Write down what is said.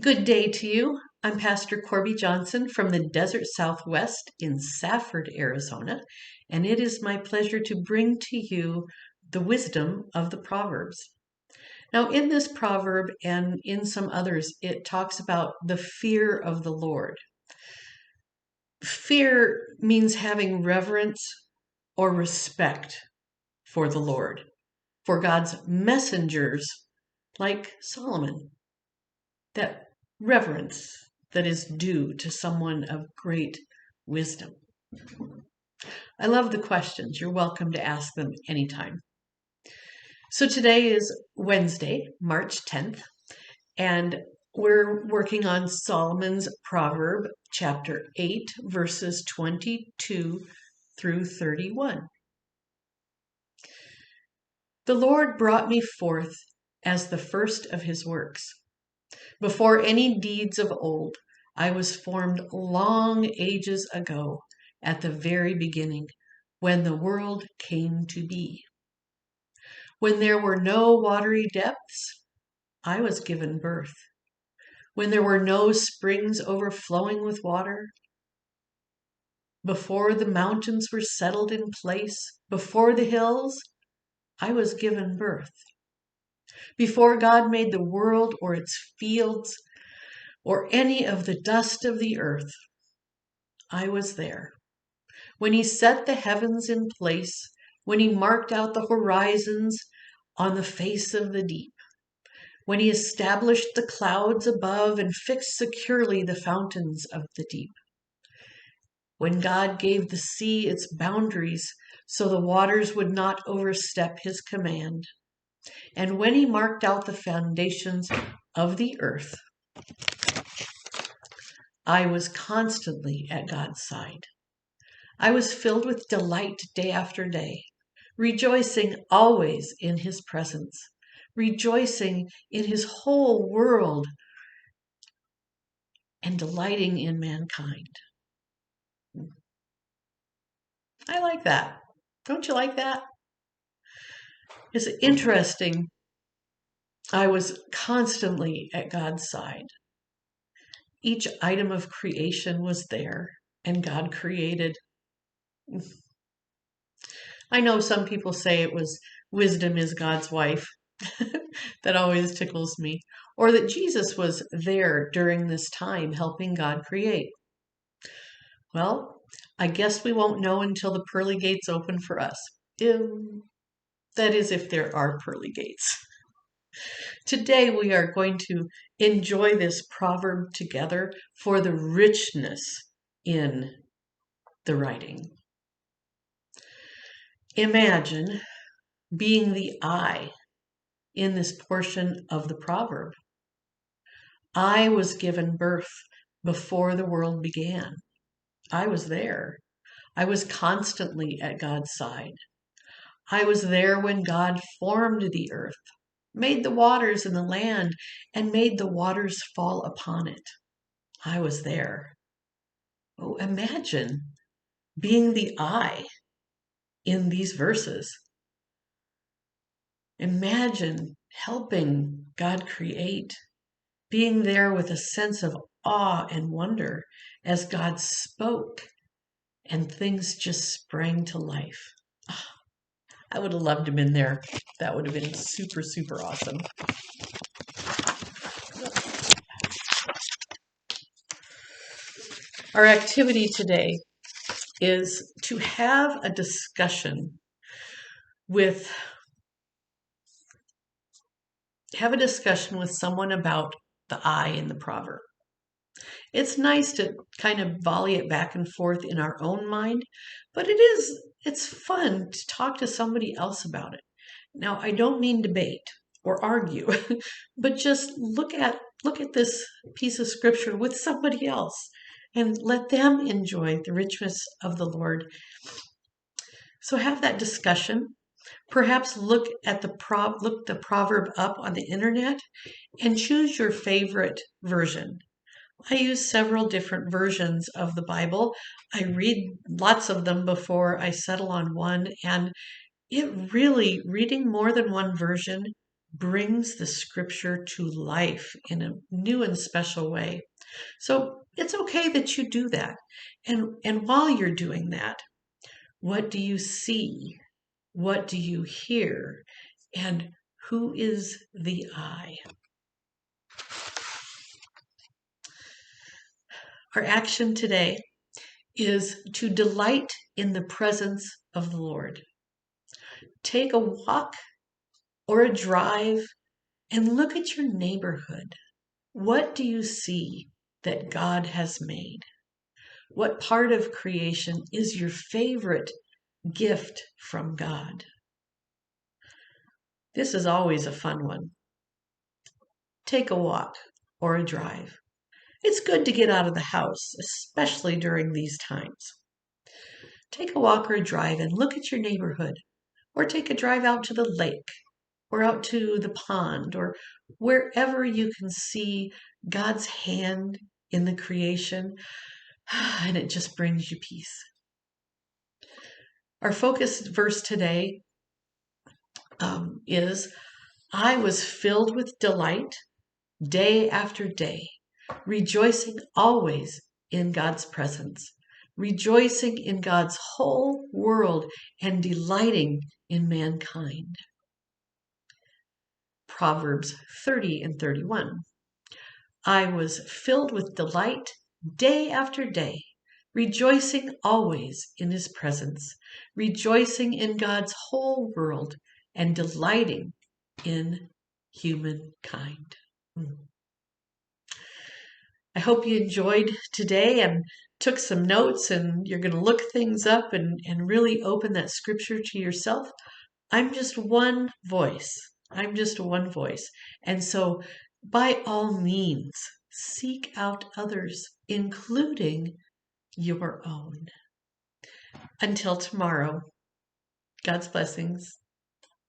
Good day to you. I'm Pastor Corby Johnson from the Desert Southwest in Safford, Arizona, and it is my pleasure to bring to you the wisdom of the Proverbs. Now, in this proverb and in some others, it talks about the fear of the Lord. Fear means having reverence or respect for the Lord, for God's messengers like Solomon. That reverence that is due to someone of great wisdom. I love the questions. You're welcome to ask them anytime. So today is Wednesday, March 10th, and we're working on Solomon's Proverb, chapter 8, verses 22 through 31. The Lord brought me forth as the first of his works. Before any deeds of old, I was formed long ages ago, at the very beginning, when the world came to be. When there were no watery depths, I was given birth. When there were no springs overflowing with water, before the mountains were settled in place, before the hills, I was given birth. Before God made the world or its fields, or any of the dust of the earth, I was there. When he set the heavens in place, when he marked out the horizons on the face of the deep, when he established the clouds above and fixed securely the fountains of the deep, when God gave the sea its boundaries so the waters would not overstep his command, and when he marked out the foundations of the earth, I was constantly at God's side. I was filled with delight day after day, rejoicing always in his presence, rejoicing in his whole world, and delighting in mankind. I like that. Don't you like that? It's interesting. I was constantly at God's side. Each item of creation was there, and God created. I know some people say it was wisdom is God's wife. That always tickles me. Or that Jesus was there during this time helping God create. Well, I guess we won't know until the pearly gates open for us. That is, if there are pearly gates. Today we are going to enjoy this proverb together for the richness in the writing. Imagine being the I in this portion of the proverb. I was given birth before the world began. I was there. I was constantly at God's side. I was there when God formed the earth, made the waters and the land, and made the waters fall upon it. I was there. Oh, imagine being the I in these verses. Imagine helping God create, being there with a sense of awe and wonder as God spoke and things just sprang to life. I would have loved to have been there. That would have been super, super awesome. Our activity today is to have a discussion with someone about the I in the proverb. It's nice to kind of volley it back and forth in our own mind, but it's fun to talk to somebody else about it. Now, I don't mean debate or argue, but just look at this piece of scripture with somebody else and let them enjoy the richness of the Lord. So have that discussion. Perhaps look the proverb up on the internet and choose your favorite version. I use several different versions of the Bible. I read lots of them before I settle on one, and reading more than one version brings the scripture to life in a new and special way. So it's okay that you do that. And while you're doing that, what do you see? What do you hear? And who is the I? Our action today is to delight in the presence of the Lord. Take a walk or a drive and look at your neighborhood. What do you see that God has made? What part of creation is your favorite gift from God? This is always a fun one. Take a walk or a drive. It's good to get out of the house, especially during these times. Take a walk or a drive and look at your neighborhood, or take a drive out to the lake, or out to the pond, or wherever you can see God's hand in the creation, and it just brings you peace. Our focus verse today is, I was filled with delight day after day, rejoicing always in God's presence, rejoicing in God's whole world, and delighting in mankind. Proverbs 30 and 31. I was filled with delight day after day, rejoicing always in his presence, rejoicing in God's whole world, and delighting in humankind. I hope you enjoyed today and took some notes, and you're going to look things up and really open that scripture to yourself. I'm just one voice. I'm just one voice. And so, by all means, seek out others, including your own. Until tomorrow, God's blessings.